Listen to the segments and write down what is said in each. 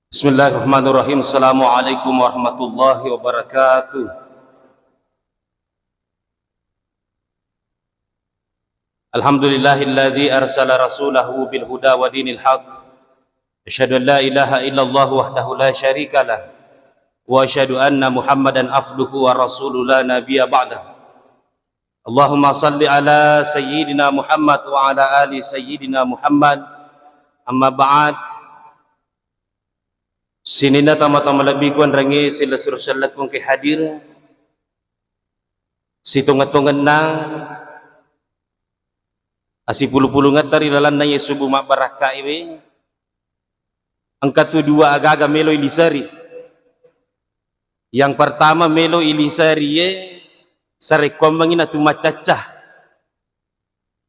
Bismillahirrahmanirrahim. Assalamualaikum warahmatullahi wabarakatuh. Alhamdulillahilladzi arsala rasulahu bil huda wa dinil haq. Asyhadu an la ilaha illallah wahdahu la syarikalah wa asyhadu anna Muhammadan abduhu wa rasuluhu la nabiyya ba'dah. Allahumma salli ala sayyidina Muhammad wa ala ali sayyidina Muhammad. Amma ba'd. Sinina tama-tama lebih kuan rangi sila sursalat kong hadir situngat-tungan nang asipulu-pulu ngatari lalan na yesubu mak baraka iwe angkat dua aga-aga melo ilisari. Yang pertama melo ilisari ye sarekom mangina tumacacah.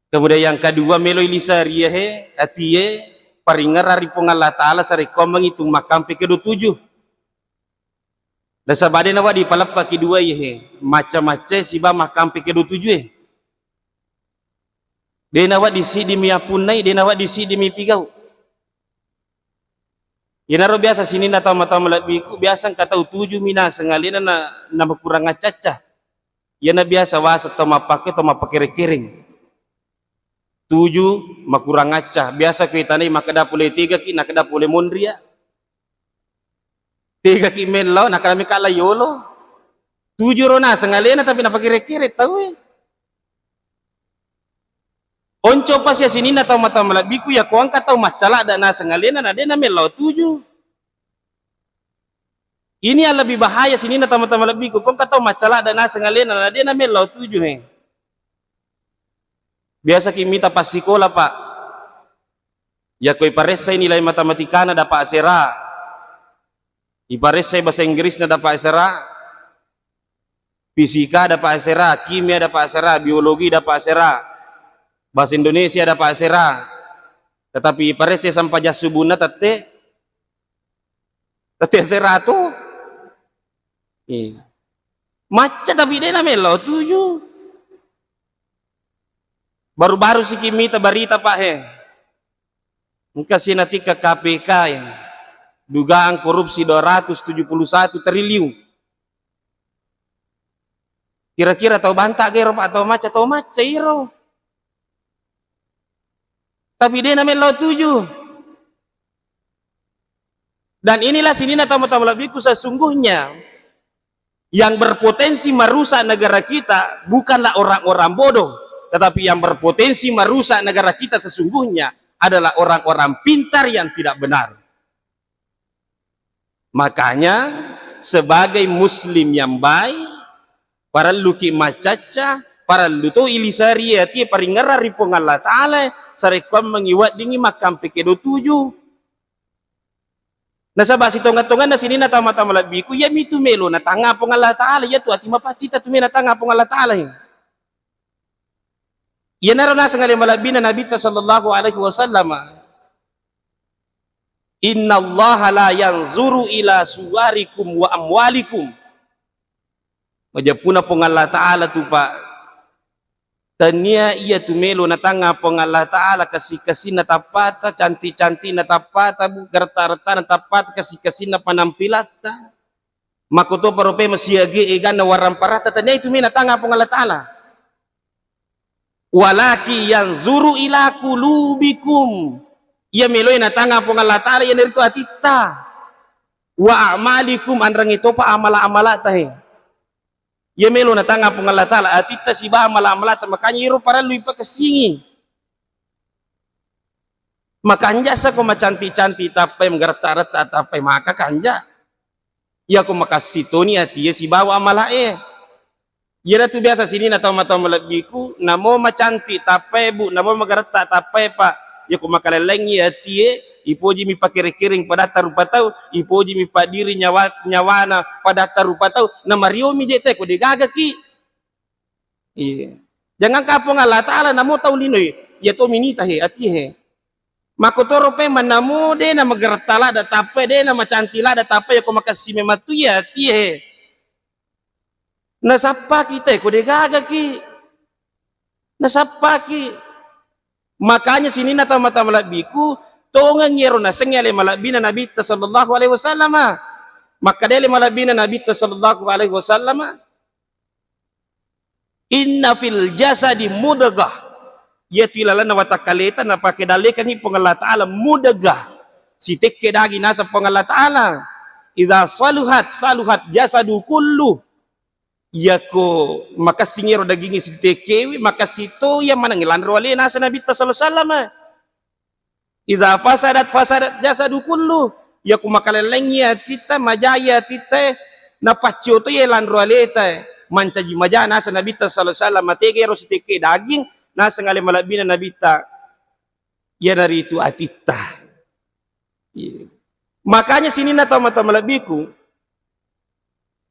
Kemudian yang kedua melo ilisari ye atiye paringar hari Allah Ta'ala sarekom mangitung makam ke-27 dan sabade nawa di palapa kedua ye macam-macam siba makam ke-27 de nawa di si demi apunai de nawa di si demi pigau yenaro biasa sini na tama-tama labiku biasa katau 7 mina sengalina na kurang acacah yana biasa wasa tama pakai rekering 7 makurang acah biasa kita ni makada pule 3 ki nakada pule mondria 3 ki melaw nakada mi kala yolo 7 rona sengalena tapi na pakire-kire tahu onco pas ya sini na tama malabiku ya kuang katau macala ada na sengalena na de na melaw 7 ini yang lebih bahaya sini na tama malabiku kuang katau macala ada na sengalena na de na melaw 7 biasa kimita pas sekolah pak ya koi paresai nilai matematika na dapat asera iparesai bahasa Inggris na dapat asera fisika dapat asera kimia dapat asera biologi dapat asera bahasa Indonesia dapat asera tetapi iparesai sampai jasubuna tete asera tu macet tapi dia na melo 7 baru-baru si kimita barita pak kasih nanti ke KPK dugaan korupsi 271 triliun kira-kira tahu bantah gero pak atau maca iro tapi dia namanya law 7 dan inilah sini tamu-tamu labiku sesungguhnya yang berpotensi merusak negara kita bukanlah orang-orang bodoh tetapi yang berpotensi merusak negara kita sesungguhnya adalah orang-orang pintar yang tidak benar. Makanya sebagai muslim yang baik para luki macaca para luto ilisari ati paringara ripong Allah Ta'ala sarekom mengiwat dingi makam ke-27 na sabah sitongan-tongan na sini na tama-tama labiku ya mitu melo na tanga pong Allah Ta'ala ya tu ati mapacita tu na tanga pong Allah Ta'ala ya narana sangali malabina Nabi sallallahu alaihi wasallam inna Allah la yanzuru ila suwarikum wa amwalikum majapuna pong Allah Ta'ala tu pak tania iya tu melo na tanga pong Allah Ta'ala kasih-kasih na tapata cantik-cantik na tapata gerta-gerta na tapata kasih-kasih na panampilata makoto parope masiagi egan na waramparata tania itu na tanga pong Allah Ta'ala walaki yang zuru ila kulubikum ia meloy na tanga pong Allah Ta'ala yan niriko atita wa amalikum anrang ito pa amala-amala tahe ia melo na tanga pong Allah Ta'ala atita siba amala-amala tahe makanya iro para luy pa kasingi makanya sa ko macanti-canti tapay mgarata-rata tapay makakanja ia ko makasitoni atiya siba wa amala Yara tu biasa sini na tahu-tahu melabiku namo macanti tapai bu namo magarata tapai pak ya ku makalelengi atie ipoji mi pakire-kiring pada tarupa tau ipoji mi padiri nyawana pada tarupa tau na Mario mi jete ko digaga ki iya jangan kapong Allah Ta'ala namo tau linoy ya to minita atie makotoro pe manamo de na magarata la da tapai de na macanti la da tapai ya ku makasime matu ya atie nasapa kita ko degaga ki nasapa ki makanya sini na tama-tama labiku tongan yero na sengyale malabina Nabi sallallahu alaihi wasallam. Maka dele malabina Nabi sallallahu alaihi wasallam, inna fil jasadi mudghah, yaitu lalana watakaleta na pakedalekan ni Allah Ta'ala mudghah, si tekke dagi nasa Allah Ta'ala, iza saluhat saluhat jasadu kullu, yako maka singero dagingi si tekke maka sito yang manangilan wali nasa Nabi sallallahu alaihi wasallam. Iza fasadat fasadat jasadu kullu, yako makalelengnya tita majaya tita napaccio to yelan wali mancaji maja nasa Nabi sallallahu alaihi wasallam tegero si tekke daging nasa ngale malabina Nabi ya dari itu atita. Makanya sini nata mata malabiku,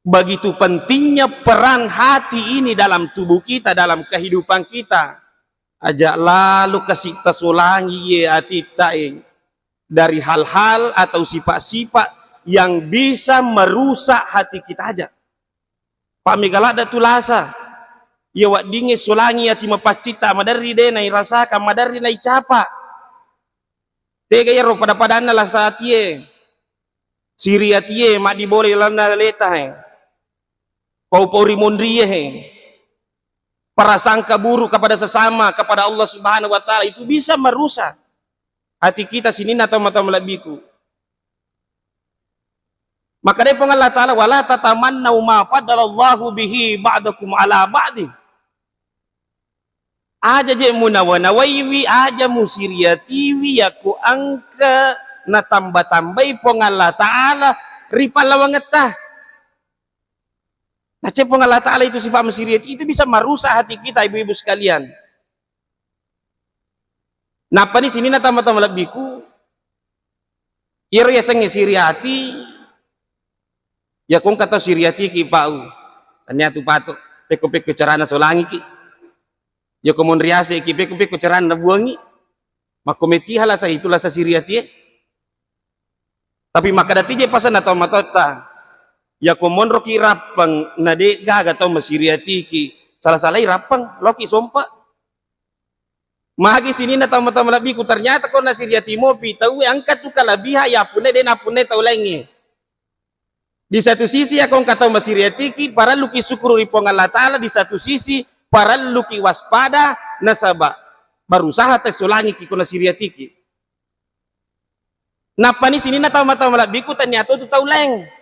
begitu pentingnya peran hati ini dalam tubuh kita, dalam kehidupan kita. Ajak lalu kasih tasulangi hati kita dari hal-hal atau sifat-sifat yang bisa merusak hati kita aja. Pak megalada tulasa, ya wak dinge sulangi hati mapacita, madari de nai rasakan, madari nai capa. Tega ya ro pada padana lah saat ye. Siri hati ye, mak diboleh lana leta Pau-pauri mondriye prasangka buruk kepada sesama, kepada Allah Subhanahu wa Ta'ala, itu bisa merusak hati kita sini atau mata melabiku. Maka dari Allah Ta'ala, wala tatamannau ma faddalallahu bihi ba'dakum ala ba'di. Aja je munawanawaiwi aja musiriatiwi yaku angka na tambah-tambai pong Allah Ta'ala ripalawangetah. Nah, cepong Allah Ta'ala itu sifat mesiriat itu bisa merusak hati kita, ibu-ibu sekalian. Nah, apa di sini nata mata melabiku, iro ya sengi siriati, ya kong kata siriati ki pau, tanya tu patok, peko-peko carana solangi ki, ya komon riase ki peko-peko carana buangi, makometi halasa itulah sa siriati. Tapi maka datije pasan atau matota. Ya komon roki rapang nade gaga tau masiriati ki salah-salai rapang loki sompa magi sini na tau mata malabiku ternyata kau nasiriati mo pitau angkat tu kalabiha ya pune de na pune tau lengi. Di satu sisi ya kau kata masiriati ki para luki syukur ripong Allah Ta'ala, di satu sisi para luki waspada nasaba berusaha tesulangi ki kau nasiriati ki. Napa ni sini na tau mata malabiku ternyata tu tau leng.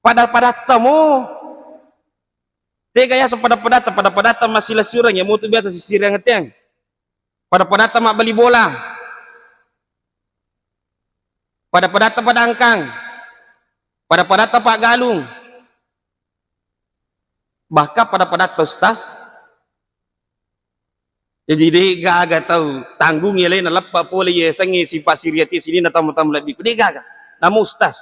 Pada tamu tega ya pada masih lesurang ya mutu biasa sisir yang ngeteng pada mak beli bola pada angkang pada pak galung bahkan pada tostas jadi dia agak tahu tanggung ya lain lepa pole ya sengi si pasiriati sini na tamu lebih dia agak namu ustaz.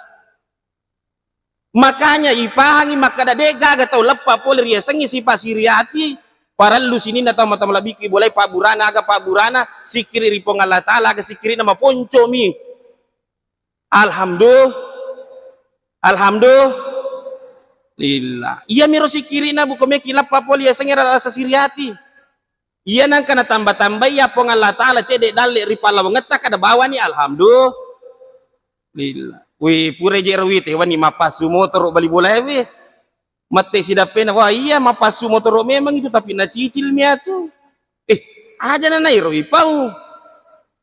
Makanya ipahangi maka dadega gatau lepa polir ya sengi si pasiriati para lu sini na tahu mata melabiki boleh Pak Burana aga Pak Burana sikiri ripong Allah Ta'ala aga sikiri nama ponco mi alhamdulillah iya miro sikiri na bukomeki lepa polir ya sengi rasa siriati iya nang kana tambah-tambah ya pong Allah Ta'ala cedek dalik ripala mengetak ada bawah ni alhamdulillah. Wih, pure jerwit hewan ni mapasu motor bali bola we. Mate sidapena wah iya mapasu motor memang itu tapi na cicil mia tu. Aja na nairo ipau.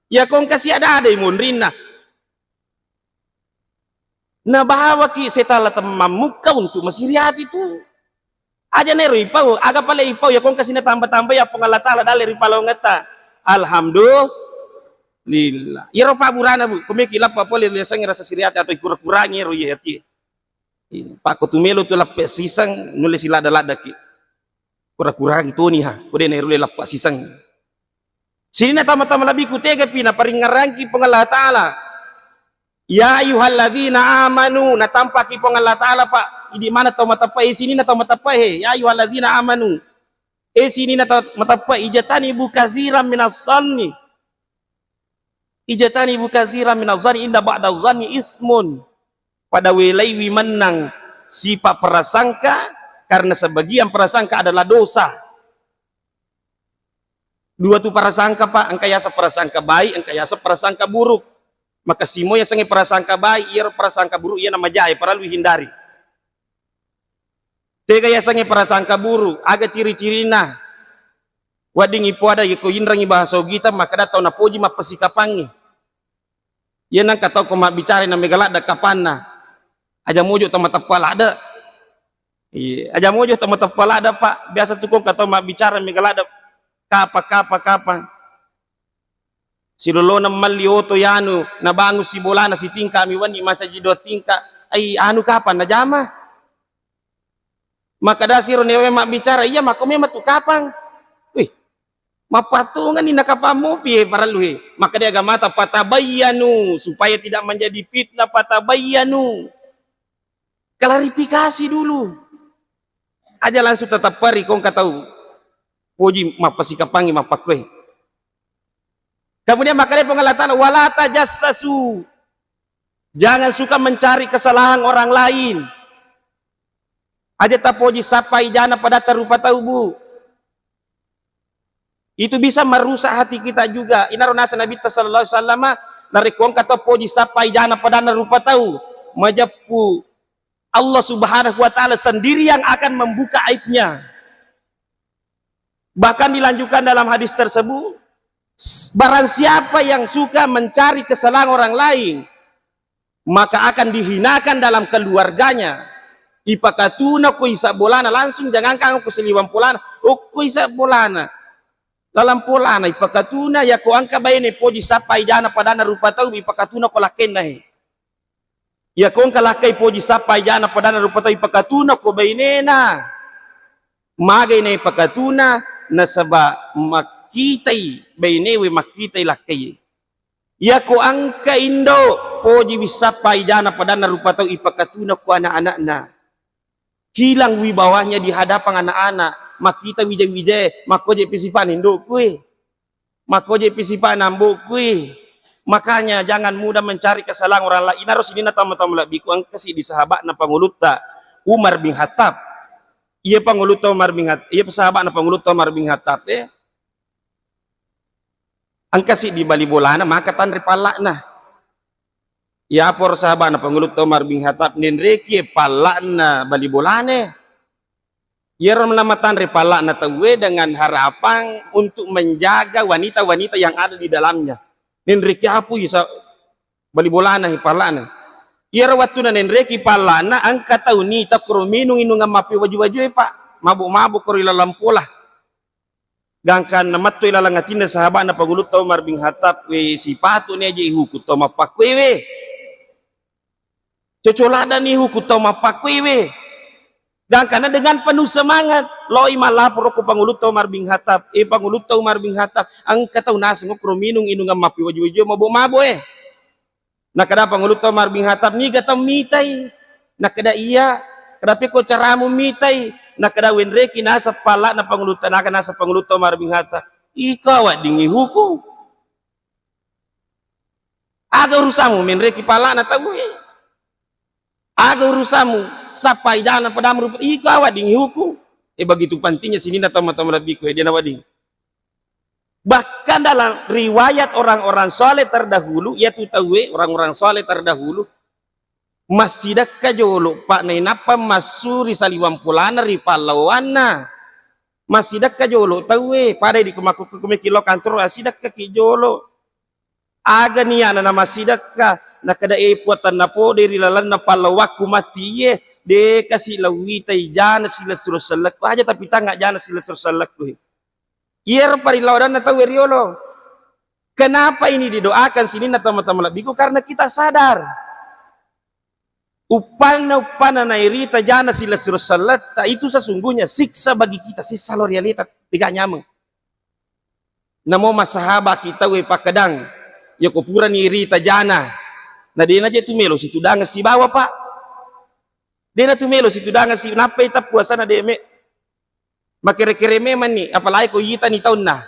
Ya kong kasih ada imundrina. Na bahawa ki setala tamamuka untuk masiriat itu. Aja nairo ipau, aga pala ipau ya kong kasih na tambah-tambah ya pengala Ta'ala dali ripalo ngeta. Alhamdulillah. Lillah. Iro Pak Burana bu, kumeki lapa pole lesang rasa siriati atau kurang-kurangi ro yati. Pak Kotumelo tu lapa sisang nulis lada-lada ki. Kurang-kurang itu nih ha. Kode na rule lapa sisang. Sini na tama-tama labi ku tega pina paringarangki pengalah Ta'ala. Ya ayyuhalladzina amanu natampaki pengalah Ta'ala Pak. Di mana tau matapai sini na tau matapai ya ayyuhalladzina amanu. Sini na tau matapai ijatani bukaziran minas sanni. Ijatani bukazira minazani inda ba'da zanni ismun. Pada welaiwi menang sifat prasangka karena sebagian prasangka adalah dosa. Dua tu prasangka pak, angka yasa prasangka baik, angka yasa prasangka buruk. Maka simo ya sange prasangka baik, ia prasangka buruk, ia nama jaya, perlu hindari. Tega ya sange prasangka buruk, aga ciri-cirina. Wading ipo ada yako indrangi bahasa kita, maka datau na poji mapasikapangi. Ia nang katau ko bicara na megalada kapana. Aja mojo tama tapala ada. Iya, aja mojo tama tapala ada pak. Biasa tuh kong katau bicara megalada kapa. Si lolo na malioto yanu, nabangun si bola na si tingka miwani maca jido tingka. Ay anu kapan na jama? Maka dasiro newe mak bicara, iya mako me matu kapang. Wih, mapatungan ni nakapamu piye para luhe. Maka dia agamata patabayanu supaya tidak menjadi fitnah, patabayanu. Klarifikasi dulu. Aja langsung tetap pari kong katau. Poji mapasikapangi mapakwe. Kemudian maka dia pengalatan wala tajassasu. Jangan suka mencari kesalahan orang lain. Aja tapoji sapai jana pada tarupa taubu. Itu bisa merusak hati kita juga. Ina ronasa Nabi sallallahu alaihi wasallam narikon kata poji sapai jana pada narupa tau. Majapu Allah Subhanahu wa taala sendiri yang akan membuka aibnya. Bahkan dilanjutkan dalam hadis tersebut, barang siapa yang suka mencari kesalahan orang lain, maka akan dihinakan dalam keluarganya. Ipakatuna ko isa bolana, langsung jangan kang ko seliwang polana, o ko isa bolana. Dalam polana ipakatuna ya ko angka bayne poji sapai jana padana rupa tau ipakatuna ko laken nahi. Ya ko angka lakai poji sapai jana padana rupa tau ipakatuna ko bayne na. Magay na ipakatuna nasaba makitai baynewe makitai lakai. Ya ko angka indo poji wisapai jana padana rupa tau ipakatuna ko anak-anak na. Hilang wibawanya di hadapan anak-anak. Makita wijay-wijay, makoje pisipan induk kue. Makoje pisipan nambuk kue. Makanya jangan mudah mencari kesalahan orang lain. Harus ini na tamu-tamu labiku ang kasih di sahabat na panguluta Umar bin Khattab. Ia panguluta Umar bin Khattab. Ia sahabat na panguluta Umar bin Khattab. Ang kasih di bali bolana maka tanri palak na. Ya por sahabat na pangulut Umar bin Khattab ninreki palak na bali bolane. Ya melamatan repalak na tawe dengan harapan untuk menjaga wanita-wanita yang ada di dalamnya. Ninreki apu isa bali bolana palak na. Ya waktu na ninreki palak na ang katau ni takro minung inung mapi waju-waju pak mabuk-mabuk kori lalam pola. Gangkan namatto ilalangatina sahabat na pangulut Umar bin Khattab we sipatu ni aja ihuku to mapakwe we. Cocolada nih hukum tau mapakwewe. Dan karena dengan penuh semangat, loi malah perokok pangulut Umar bin Khattab. Pangulut Umar bin Khattab, ang katau nasi ngokro minung inungan mapi waju-waju mabo-mabo Nah kada pangulut Umar bin Khattab ni gata mitai. Nah kada iya, kada ko caramu mitai. Nah kada wenreki nasa pala na pangulut nasa pangulut Umar bin Khattab. Ikaw dingi hukum. Aga urusamu menreki pala na tahu Aga urusamu sapai jana pada merupakan ikaw wading hukum. Begitu pentingnya sini na tama-tama labiku dia nawading. Bahkan dalam riwayat orang-orang soleh terdahulu, yaitu tahu orang-orang soleh terdahulu masih dekat jolo pak nainapa masuri saliwam pulana ripalawana masih dekat jolo tahu pada di kemaku kilo kantor masih dekat jolo aga niana na masih dekat na kada puatan na po dari lalan na palawaku mati de kasih lawitai jana sila surusalak aja tapi tangga jana sila surusalak Yer parilawadan na tahu riolo. Kenapa ini didoakan sini na tama-tama labiku? Karena kita sadar upana na irita jana sila surusalat itu sesungguhnya siksa bagi kita, siksa loyalitas tidak nyameng. Namo masahaba kita we pakadang ya kupuran irita jana. Nah dia aja tu melo situ dangan si bawa pak. Dia tu melo situ dangan si napa ita puasa na dia makere-kere memang nih apalagi ko yita ni tahun nah.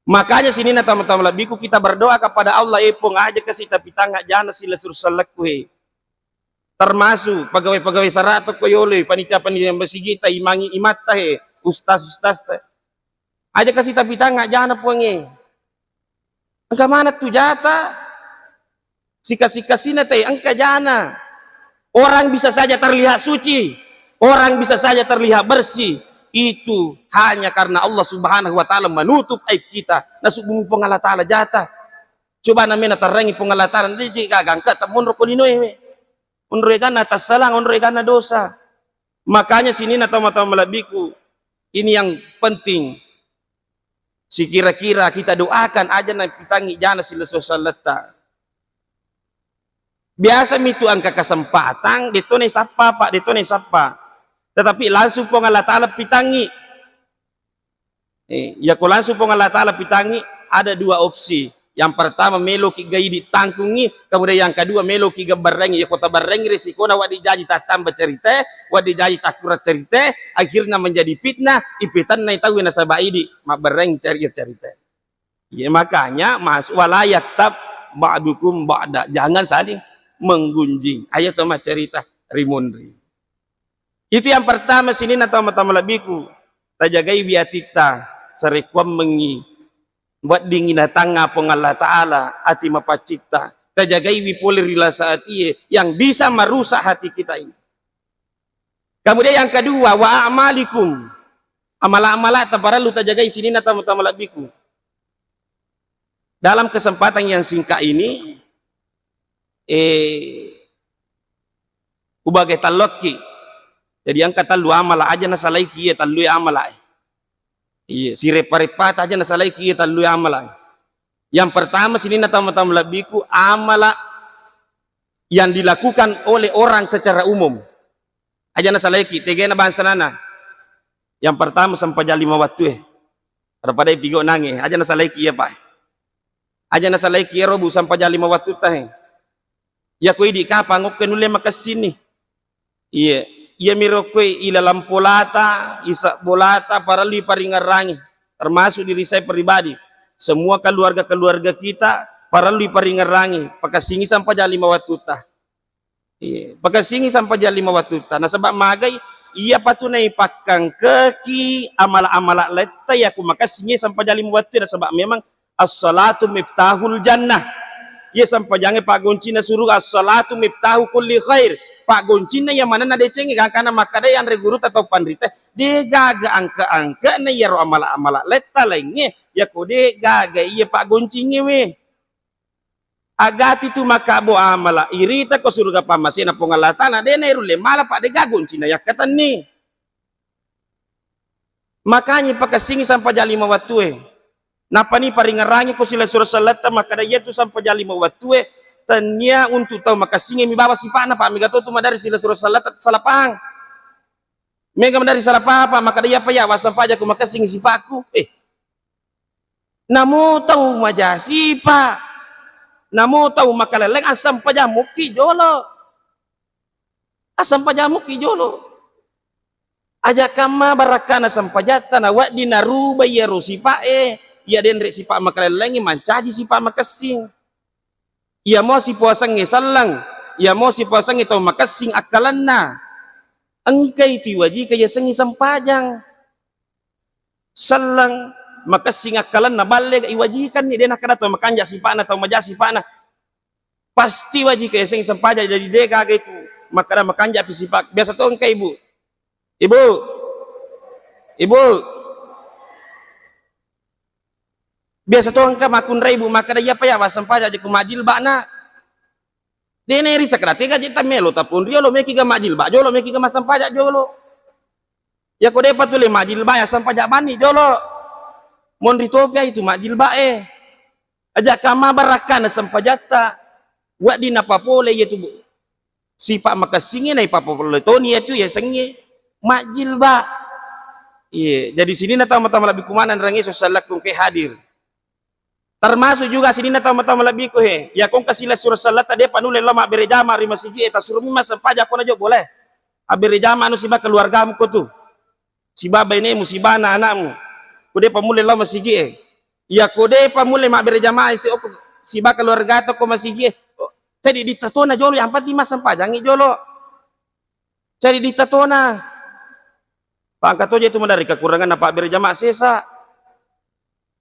Makanya sini na tama-tama labiku kita berdoa kepada Allah epong aja kasih tapi tangga jana sila sursalak we. Termasuk pegawai-pegawai sarato koyole panitia-panitia yang bersigita imangi imata ustaz-ustaz Aja kasih tapi tangga jana puangi. Angka mana tu jata? Sika-sika sina teh angka jana. Orang bisa saja terlihat suci, orang bisa saja terlihat bersih. Itu hanya karena Allah Subhanahu wa taala menutup aib kita. Nasuk bumi pengala taala jata. Coba namanya terangi pengala taala di gagang ka tamun rokolinoy we. Unrekan atas salang, unrekan dosa. Makanya sini na tama-tama malabiku. Ini yang penting. Si kira-kira kita doakan aja na pitangi jana sila salata. Biasa mitu angka kesempatan, dito ni sapa pak, dito ni sapa. Tetapi langsung po Allah Ta'ala pitangi. Ya ko langsung po Allah Ta'ala pitangi, ada dua opsi. Yang pertama melo ki gayi ditangkungi, kemudian yang kedua melo ki gabarengi. Ya kota barengi resiko na wadi jaji tak tambah cerita, wadi jaji tak kurang cerita, akhirnya menjadi fitnah, ipitan na itawi na sabaidi, mabareng cerita. Ya makanya mas walayak tab ba'dukum ba'da, jangan saling menggunjing. Ayat sama cerita rimunri. Itu yang pertama sini na tama-tama labiku. Tajagai biatita sarekwam mengi buat dingin tanga pong Allah Ta'ala ati mapacipta. Tajagai wipolir rila saat iya yang bisa merusak hati kita ini. Kemudian yang kedua wa amalikum, amala-amala taparalu tajagai sini na tama-tama labiku. Dalam kesempatan yang singkat ini ubagai talokki. Jadi yang kata lu amala aja na salai kiye talu amala. Iya, si repa-repat aja na salai kiye talu amala. Yang pertama sini na tama-tama labiku amala yang dilakukan oleh orang secara umum. Aja na salai kiye tege na bangsa nana. Yang pertama sampai jali mawatu daripada pigo nange, aja na salai kiye pak. Aja na salai kiye robu sampai jali mawatu tah. Ya koi di kapang ngok kenule makasini. Iya. Ia mirokwe ila lampolata, isa bolata, para li paringarangi, termasuk diri saya pribadi. Semua keluarga-keluarga kita, para li paringarangi, pakasingi sampai jali mawatuta. Iya, pakasingi sampai jali mawatuta. Nah sebab magai, ia patunai pakang keki, amala-amala leta, ya aku makasingi sampai jali mawatuta. Sebab memang as-salatu miftahul jannah. Ia sampai jangan pak goncina suruh as-salatu miftahu kulli khair. Pak goncina yang mana na decengi karena makada yang regurut atau pandrita de gaga angka-angka na yaro amala-amala leta lainnya ya kode gaga iya pak goncinya we agati tu makabo amala irita ko surga pamasina pongalatana de na irule mala pak de gaga goncina ya kata ni makanya pakasingi sampai jali mawatue napa ni paringarangi ko sila surah salata makada iya tu sampai jali mawatue tanya untuk tahu makasingi mi bawa si pana pak mega tu madari sila surah salat salapang mega madari salapang apa maka dia apa ya wasam paja ku makasingi si paku namo tahu majasi pak namo tahu makaleleng asam pajamuki jolo asam pajamuki jolo aja kama barakana asam pajatan awak dinaruba ya rosi pak ya denrek si pak makalelengi mancaji si pak makasing. Ia mau si puasang salang, ia mau si puasang itu makasing akalan na. Engkai tiwaji kaya sengi sampajang. Salang makasing akalan na balik iwajikan ni dia nak kena tu makanja si pana atau majasi pana. Pasti waji kaya sengi sampajang jadi dia kagak itu makana makanja si pak. Biasa tu engkai ibu. Ibu. Biasa tuh angka makun ribu maka dia apa ya wasam paja di kumajil bakna dia neri sakrati gaji tamelo tapun dia lo meki ga majil bak jolo meki ga masam paja jolo ya ko depa tuh le majil bak ya sam paja bani jolo mon ritopia itu majil bak aja kama barakan sam pajata wa di napapole ya tu sifat makasingi na ipapole toni itu ya sengi majil bak iya jadi sini na tama-tama lebih kumanan rangi sosalakum ke hadir. Termasuk juga sini na tama-tama lebih ko ya kong kasila surah salat dia panule lama berejama ri masjid eta suruh mima sampaja ko na jo boleh aberejama anu siba keluargamu ko tu si baba ini musibah na anakmu kode pamule lama masjid ya kode pamule mak berejama si ba keluarga to ko masjid jadi ditatona jolo yang pati mas sampajangi jolo jadi ditatona pangkat aja itu dari kekurangan apa berejama sesa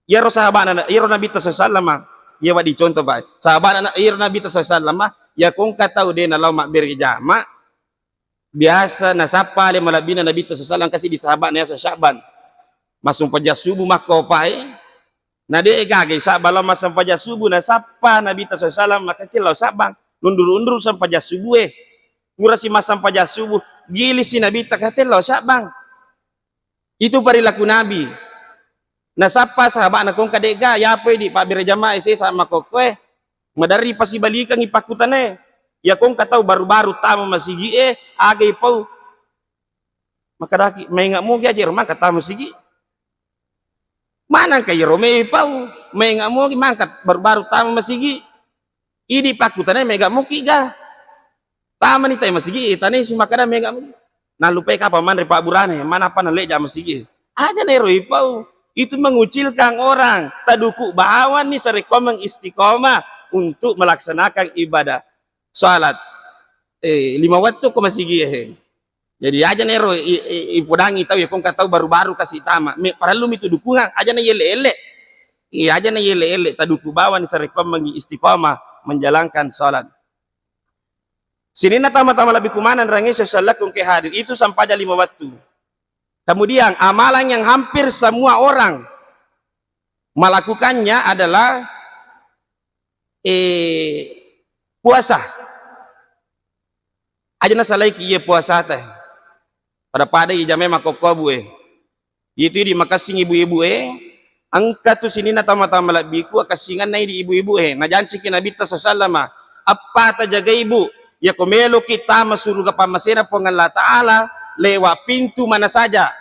Ya ro sahabat ya ro Nabi sallallahu ya wadi contoh ba sahabat ya ro Nabi sallallahu ya kung katau de na law mak berjama biasa nasapa le malabina Nabi sallallahu kasih di sahabat na sa Syaban masung paja subuh mako pai na de gage sa bala masang paja subuh na sapa Nabi sallallahu maka tilaw sabang undur-undur sampai paja subuh pura si masang paja subuh gilis si Nabi takatilaw sabang itu perilaku Nabi. Nah sapa sahabat na kong kadega ya apa di pak berjamaah isi sama kokwe madari pasi balikan ipakutane ya kong katau baru-baru tamu masih gie agay pau maka daki may nga mo aja rumah kata masigi mana kay rome pau may nga mo mangkat baru-baru tamu masigi ini pakutane may nga mo kiga tama ni tayo masigi tani si makada may nga mo nalupay ka pa man pak burane mana pa naleja masigi aja na roi pau itu mengucilkan orang taduku bahawan nih sarekomang istiqomah untuk melaksanakan ibadah salat 5 waktu ko masigi jadi aja nero ipudangi tahu ya kong katau baru-baru kasih tama paralum itu dukungan aja na yele-ele iya aja na yele-ele taduku bahawan nih sarekomang istiqomah menjalankan salat sini na tama-tama lebih kumanan rangi salat kong ke hadir itu sampai 5 waktu. Kemudian amalan yang hampir semua orang melakukannya adalah puasa. Aja na salai kiye puasa teh. Pada ijame makokobu itu di makasing ibu-ibu angka tu sini na tama-tama labiku akasingan na di ibu-ibu na janji ki Nabi sallallahu apa ta jaga ibu ya komelo kita masuruga pamasena pongan Allah Ta'ala lewat pintu mana saja.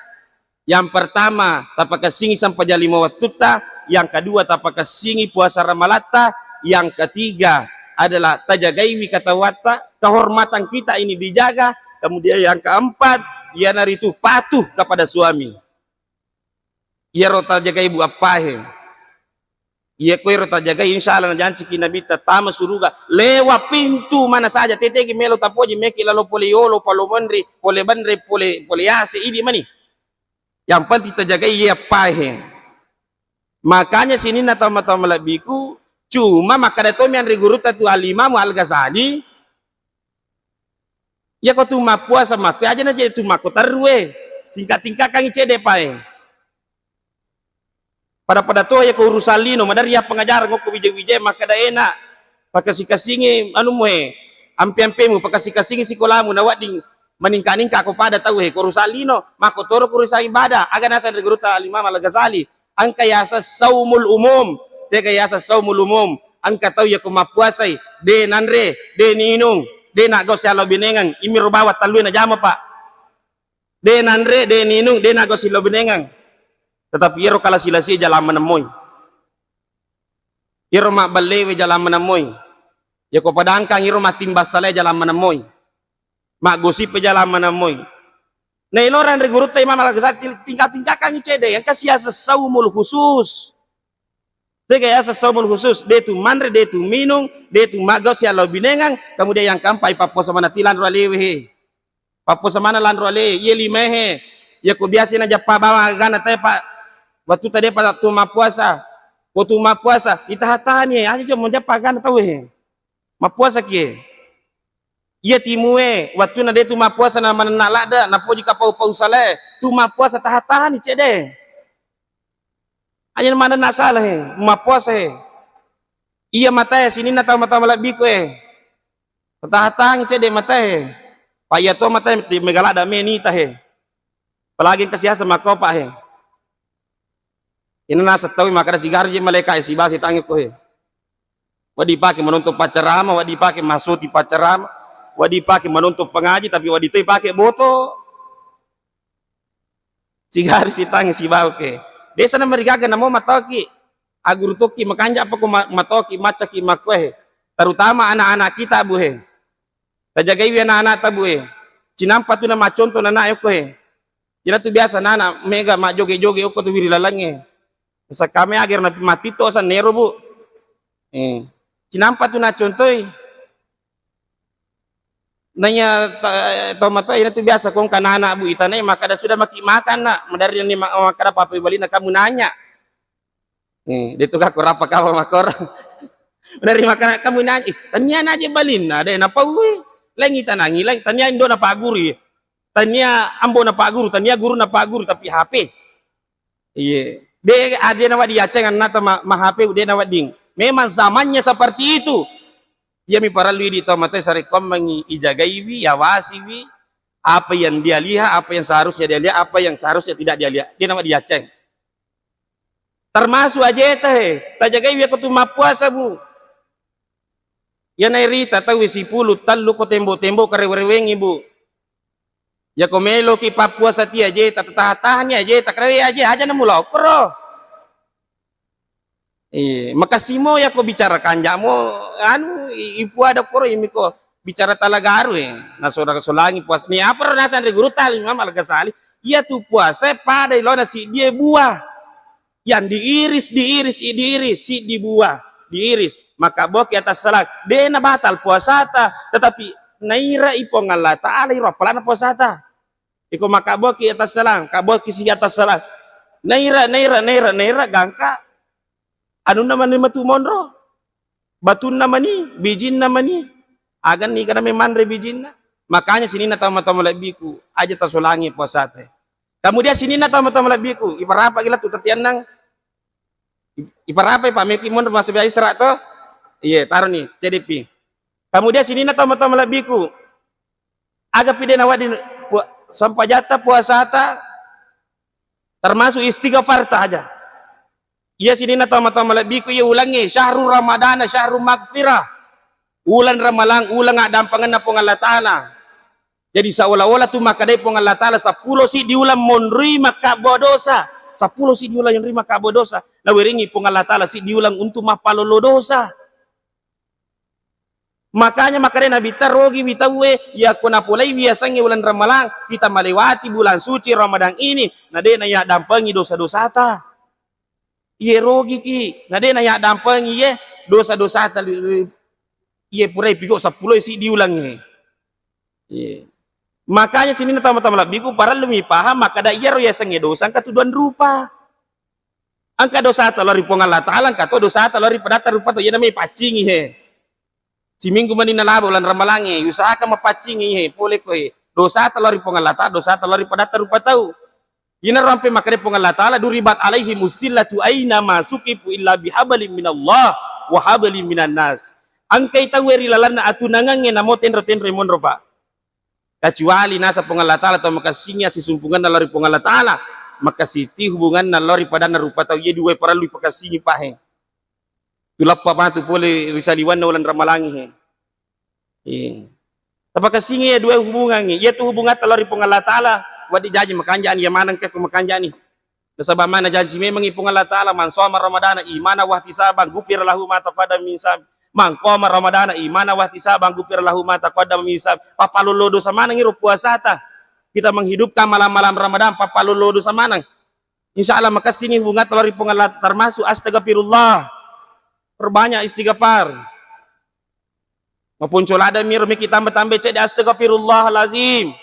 Yang pertama tapakasingi sampai 5 waktu ta, yang kedua tapakasingi puasa ramalata, yang ketiga adalah tajagai kata wata kehormatan kita ini dijaga, kemudian yang keempat ia nari itu patuh kepada suami. Ia rota jaga ibu apa ia kue rota jaga insyaallah janji ki Nabi tatama suruga lewat pintu mana saja tetegi melo tapoji meki lalu pole yolo polo mondri pole bandre pole ase ini mani yang penting terjaga ia pahe makanya sini na tama-tama labiku cuma maka datomi yang riguruta tu Al-Imam Al-Ghazali ya kau tu puasa mape aja na jadi tu mako tarwe tingkat-tingkat kang cede pahe pada to ya ko urusalino madari ya pengajar ngoko wije-wije maka da enak pakasikasingi anu moe ampe-ampemu pakasikasingi sikolamu nawat ding meningka-ningka ko pada tahu ko urusalino mako toro ko urusan ibadah aga nasa dari guru ta Imam Al-Ghazali angka yasa saumul umum tega yasa saumul umum angka tahu ya ko mapuasai de nanre de ninung de na go salo binengang imi rubawat talu na jama pak de nanre de ninung de na go silo binengang tetapi iro kala silasi jalan menemoy iro mak balewe jalan menemoy ya ko padangkang iro mak timbas sale jalan menemoy mak gosip jalan menemoy nah iloran regurut Imam Al-Ghazali tingkat-tingkat kang cede yang kasih asa saumul khusus tega asa saumul khusus de tu manre de tu minung de tu magos ya lo binengang kemudian yang kampai papo sama natilan rolewe papo sama lan role ye limehe ya ko biasa na japa bawa gana teh pak waktu tadi pada tu mapuasa, waktu mapuasa kita hatani aja cuma japagan tahu mapuasa kie, iya timue waktu nade tu mapuasa nama nalada, napo jika pau sale, tu mapuasa tahatani cede, aja mana nasalah mapuasa iya mata sini nata mata malabik tahatani cede mata paya to mata megalada menita apalagi kasih sama kopa ini nasa tahu maka si garji malaikat si basi tangi ko wadi pakai menuntut pacarama wadi pakai masuti pacarama wadi pakai menuntut pengaji tapi wadi tu pakai boto si garji si tangi si bau ke desa na marigaga namo matoki agur toki makanja apa ko matoki macaki makwe terutama anak-anak kita buhe tajagai anak-anak tabuhe cinampa tu na maconto na nayo ko ina tu biasa nana mega ma joge-joge ko tu wiri lalange sa kami agar napi mati to sa nero bu cinampa tu na contoy nanya tomato ina tu biasa kong kanana bu itanay maka da sudah maki makan na madari ni makada papai bali na kamu nanya Dia tuh aku rapa kawa makor. Dari makanan kamu nanya, tanya aja balin, ada yang apa gue? Lengi tanangi, lengi tanya indo na pak guru, tanya ambo na pak guru, tanya guru na pak guru tapi HP. Iya, dia ada nama dia cengan nata ma HP, dia nama ding. Memang zamannya seperti itu. Ya mi para lui di tomate sarekom mengi ijagai wi, awasi wi, apa yang dia lihat, apa yang seharusnya dia lihat, apa yang seharusnya tidak dia lihat. Dia nama dia ceng. Termasuk aja teh, tak jagai wi aku tuh puasa bu. Ya nairita tahu si pulu talu ko tembo-tembo karewewengi bu. Ya komelo ki Papua sati aja tahan aja tak karewe aja namu pro. Makasih mo ya ko bicara kanjamo anu ipu ada pro ini ko bicara talagaru na solangi puasa ni apa nasan re guru tali mama lagasali iya tu puasa pada ilona si dia buah yang diiris si dibuah diiris maka boki atas salat dena batal puasata tetapi naira ipong Allah ta'ala ira pelana puasata iko maka boki atas salat kaboki si atas salat naira gangka anu namanya matu monro batun namani bijin namani agan ni kana memandre bijin makanya sini na tama-tama labiku aja tasulangi puasate kemudian sini na tama-tama labiku iparapa gila tu tatian nang iparapa pak meki mon masuk biaya serak to iya taruh nih CDP kemudian sini na tama-tama labiku aga pide nawadi sampajata puasata termasuk istighfar aja iya sini na tama-tama labiku iya ulangi syahrul ramadana syahrul magfirah ulan ramalang ulang dampangan na pong Allah Ta'ala jadi seolah-olah tu makadai pong Allah Ta'ala 10 si diulang monri maka bodosa 10 si diulang yang rima kabo dosa na weringi pong Allah Ta'ala si diulang untuk mapalolo dosa makanya makadai nabi tarogi bitawe ya kuna pulai biasanya ulan ramalang kita melewati bulan suci Ramadan ini na dena ya dampangi dosa-dosa ta iya rogi ki na dena ya dampangi ye dosa-dosa ta iya purai pigo 10 si diulangi iya makanya sini tama-tama labiku para lebih paham maka da iya roya sange dosa angka tuduhan rupa angka dosa talori pongal ta'ala angka to dosa talori padata rupa to iya namanya pacingi he si minggu manina labo lan ramalangi usahakan mapacingi he boleh ko he dosa talori pongal ta'ala dosa talori padata rupa tau ina rampe makade pongal ta'ala duribat alaihi musillatu aina masukipu illa bihabalim minallah wa habalim minan nas angkai taweri lalana atunangange namo tenre monro pak kecuali nasa pengalat ta'ala atau makasihnya si sumpungan nalari pengalat ta'ala maka siti hubungan nalari pada narupa tau ye duwe para lui pakasihi pahe tulap patu pole risaliwan na ulan ramalangi he tapakasihi ya duwe hubungan ye tu hubungan nalari pengalat ta'ala wadi jaji makanjaan ya manang ke makanjaan ni nasabah mana janji memang pengalat ta'ala man soma ramadana imana wahtisabang gufir lahu ma taqaddama min sab mangkoma ramadana imana wahtisabang gufir lahu ma taqaddama min sab papalolo dosa manang iru puasata kita menghidupkan malam-malam Ramadan papalolo dosa manang insyaallah maka sini hubungan telari pengalat termasuk astagfirullah perbanyak istighfar maupun colada mir mi kita tambah cek astagfirullahalazim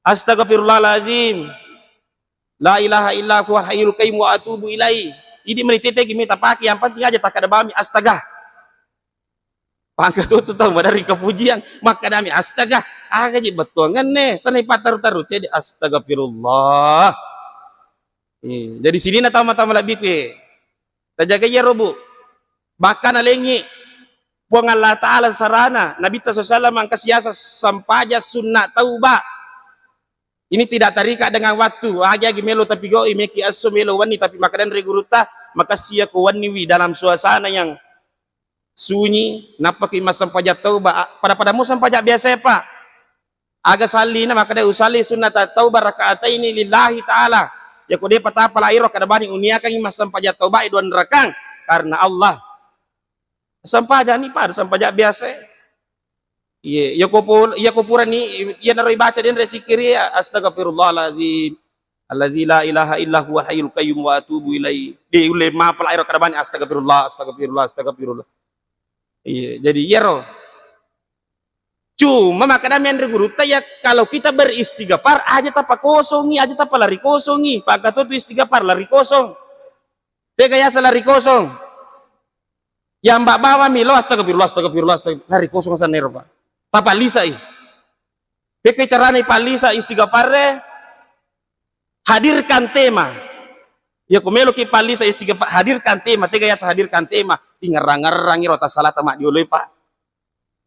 astagfirullahalazim la ilaha illa huwal hayyul qayyum wa atubu ilaihi ini menitete gimi tapaki yang penting aja tak ada bami astaga pangkat itu tahu dari kepujian maka dami astaga aga ji betul kan nih tanai taruh jadi astagfirullah jadi sini na tama-tama lebih ke tajaga ya robu bahkan alengi puang Allah Ta'ala sarana Nabi SAW mangkasiasa sampaja sunnah taubah ini tidak terikat dengan waktu aja gimelo tapi go imeki aso melo wani tapi makadan reguruta maka sia ko wani wi dalam suasana yang sunyi napaki mas sampaja taubah padamu sampaja biasa pak aga salina maka dia usali sunnah taubah rakaataini lillahi ta'ala ya ko dia patah pala iro kada bani unia kan mas sampaja taubah idon rakang karena Allah sampaja ni pada sampaja biasa iya ya kopura ni ya naroi baca den resikiri astagfirullahalazim allazi la ilaha illa huwal hayyul qayyum wa atubu ilaihi di ulema pala iro kada bani astagfirullah iya jadi yero cuma maka damian guru ya kalau kita beristighfar aja tapa kosongi aja tapa lari kosongi pangkat itu istighfar lari kosong Tega ya lari kosong. Yang mbak bawa milo astagfirullah lari kosong sana Pak. Papa Lisa Peke carane Pak Lisa istighfar hadirkan tema. Ya kumelo ki Pak Lisa istighfar hadirkan tema. Tega ya hadirkan tema. Ingarang-ngarang iro tas salat mak dioloi Pak.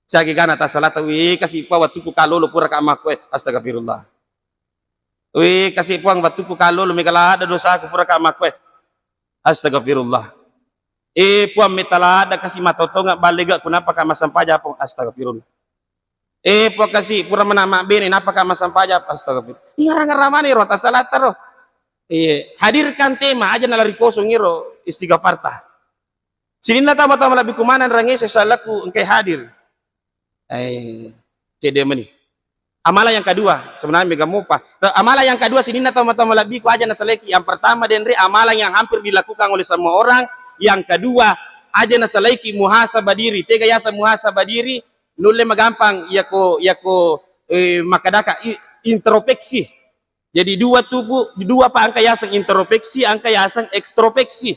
Sagi gana tas salat wi kasih pa watuku kalolo pura ka makwe astagfirullah. Wi kasih puang watuku kalolo megala ada dosa aku pura ka makwe astagfirullah. Puang metala ada kasih matotonga balega kunapa ka masampaja pong astagfirullah. Puang kasih pura menama bene napa ka masampaja astagfirullah. Ingarang-ngarang iro tas salat ro. Hadirkan tema aja nalari kosong iro istighfarta. Sini na tama-tama lebih kumanan rangi sesalaku engkai hadir. Cede meni. Amalan yang kedua sebenarnya mega mupa. Amalan yang kedua sini na tama-tama lebih ku aja nasaleki. Yang pertama denri amalan yang hampir dilakukan oleh semua orang. Yang kedua aja nasaleki muhasabah diri. Tega yasa muhasabah diri. Nulle magampang yako makadaka introspeksi. Jadi dua pa angka yasang introspeksi, angka yasang ekstrospeksi.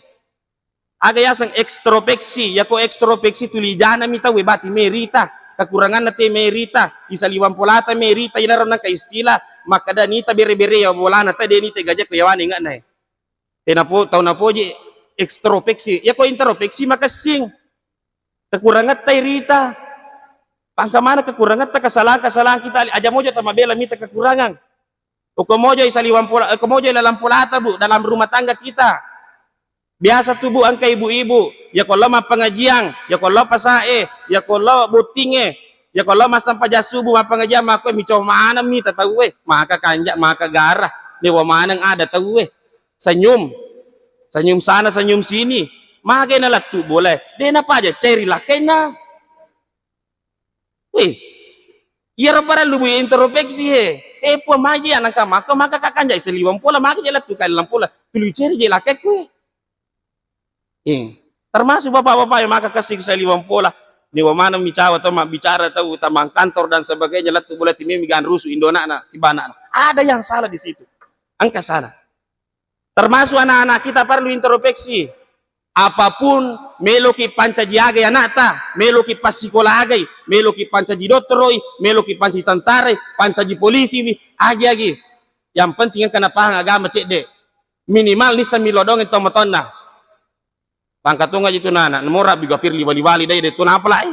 Aga yasang ekstrospeksi, yako ekstrospeksi tulijana mita we bati merita, kekurangan nate merita, isa liwampolata merita inaram nang ka istilah, makada nita bere-bere ya bolana ta denita gajak kuyawani nga nai. Tenapo tau napo je ekstrospeksi, yako introspeksi makasing. Kekurangan ta rita. Pangka mana kekurangan ta kesalahan kita aja moja ta mabela mita kekurangan. Ukomojo isaliwampola, ukomojo ilalampolata bu dalam rumah tangga kita. Biasa tubuh angka ibu-ibu, ya kalau mah pengajian, ya kalau pasae, ya kalau butinge, ya kalau masam pajasubu mah pengajian mah kue mico mana mi tahu maka kanjak maka garah, dewa mana yang ada tahu senyum sana senyum sini, maka kena latu boleh, dia apa aja cerilah kena, iya para lubu introspeksi puan maji anak maka kakanja iseliwam pola maka jelas tu kali lampola, pilih ceri jelas kue. Termasuk bapak-bapak yang maka kasih seliwam pola ni mana bicara atau bicara tahu tamang kantor dan sebagainya latu boleh timim gan rusuh indona si bana ada yang salah di situ angka salah termasuk anak-anak kita perlu introspeksi apapun meloki pancaji agai anakta meloki pas sekolah agai meloki pancaji dokteroi meloki pancaji tentara pancaji polisi agi yang penting yang kena paham agama cek deh minimal nisa milodong itu matonna pangkat tunga itu nana nomor biga firli wali dai itu napa lai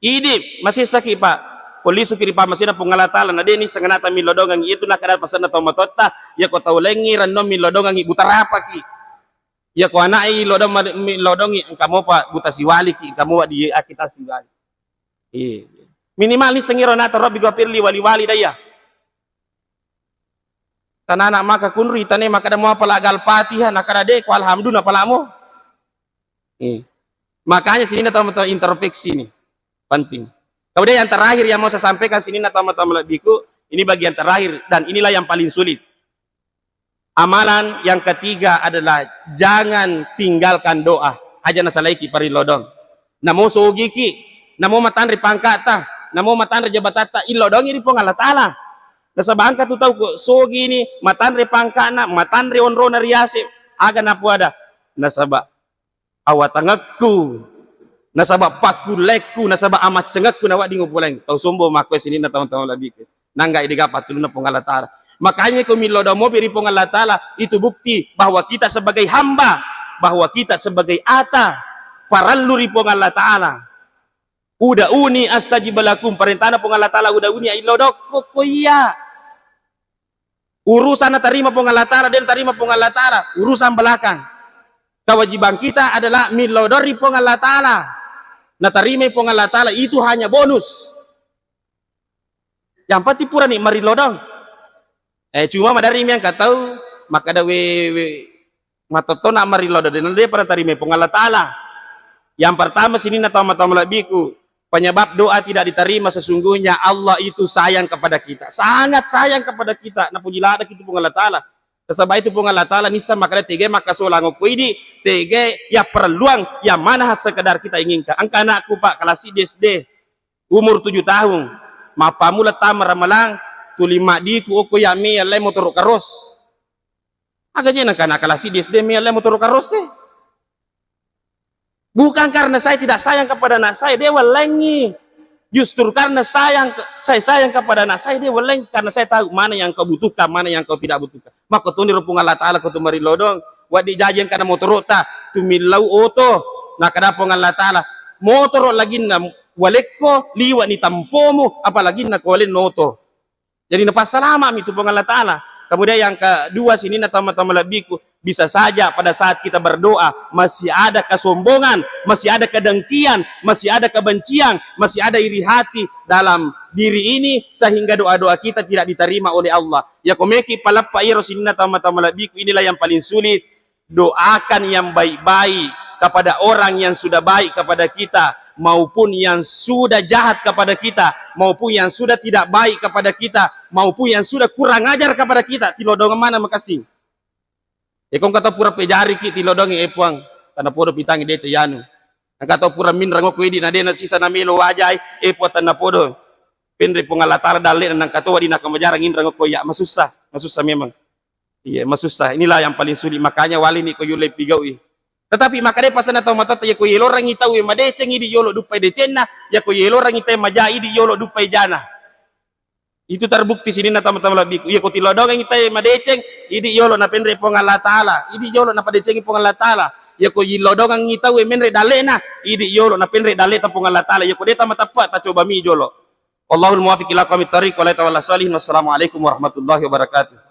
ini masih sakit Pak polisi kiri pa masih na pungalatala na deni sanganata milodongang itu na kadal pasan na tomatota ya ko taulengi random milodongang butarapa ki ya ko anai milodongi kamu pa buta siwali ki kamu di akita siwali minimal ni sangiro na taro biga firli wali dai tanana maka kunri tane maka ada mau palagal Fatihah nakada de ko alhamdulillah palamu makanya sini nata introspeksi ini penting. Kemudian yang terakhir yang mau saya sampaikan sini nata biku ini bagian terakhir dan inilah yang paling sulit. Amalan yang ketiga adalah jangan tinggalkan doa aja nasalaiki parilodong namo sogiki namo matanri pangkata namo matanri jabatata ilodong iri pong Allah Ta'ala. Nasabangka tu tahu kok so gini matanre pangkana matanre onro nariase aga napu ada nasaba awatangakku nasaba pakuleku nasaba amat cengakku nawa di ngupuleng tau sombo makwe sini na tahu lebih nangga idiga patulu na pongalatara makanya ko miloda mo biri pongalatala itu bukti bahwa kita sebagai hamba bahwa kita sebagai ata paralluri pongalatala udah uni astajibalakum perintahna pongalatala udah uni ilodok kok iya urusan terima pongalatara dan terima pongalatara urusan belakang kewajiban kita adalah milodori pongalatara na terima pongalatara itu hanya bonus yang pati pura nih marilodong cuma madari yang tahu maka ada matotona marilodong dan dia pernah terima pongalatara yang pertama sini na tama-tama labiku penyebab doa tidak diterima sesungguhnya Allah itu sayang kepada kita sangat sayang kepada kita na pujila ada kita pongalatala kesabay itu pongalatala nisa makanya tege maka solango ini tege ya perluang yang mana sekedar kita inginkan angka anakku Pak kelas SD umur 7 tahun mapamula tamar malang tulima diku oko yami alai motor karos Agaknya nak nakala si dia mele motor karose. Bukan karena saya tidak sayang kepada anak saya, dia walengi. Justru karena saya sayang kepada anak saya, dia walengi karena saya tahu mana yang kau butuhkan, mana yang kau tidak butuhkan. Maka tu ni rupung Allah Taala kau tu mari lodong, wa dijajen karena motor ta, tu milau oto, nak kadapong Allah Taala. Motor lagi na waleko liwa ni tampomo, apalagi na kualin noto. Jadi napasalama itu pun Allah Taala. Kemudian yang kedua sini na tama-tama labiku, bisa saja pada saat kita berdoa masih ada kesombongan, masih ada kedengkian, masih ada kebencian, masih ada iri hati dalam diri ini sehingga doa-doa kita tidak diterima oleh Allah. Ya komeki palapa iro sini na tama-tama labiku, inilah yang paling sulit. Doakan yang baik-baik kepada orang yang sudah baik kepada kita, maupun yang sudah jahat kepada kita, maupun yang sudah tidak baik kepada kita, maupun yang sudah kurang ajar kepada kita. Tilodong mana makasih. Kung kata pura pejari ki tilodong epuang tanah podo pitangi dece yanu. Ang kata pura minra ngo kuedi na dena sisa na melo wajay epuat tanah podo. Penre pungalatara dalen nang katawa di nakamajarang indra ngo koya masusah memang. Iya, masusah. Inilah yang paling sulit, makanya wali ni ko yule pigawi. Tetapi makanya pas na tahu mata ya ko yelo orang itaw madeceng idi yolo dupai decena, ya ko yelo orang itaw majai idi yolo dupai jana. Itu terbukti sini na tama-tama labi. Ya ko tilodong ang itaw madeceng idi yolo na penre pong Allah Taala. Idi yolo na padeceng pong Allah Taala. Ya ko yilodong ang itaw menre dalena idi yolo na penre daleta pong Allah Taala. Ya ko deta matapa ta coba mi yolo. Allahul muwaffiq ila aqwamit thariq wa la tawalla salihin. Wassalamualaikum warahmatullahi wabarakatuh.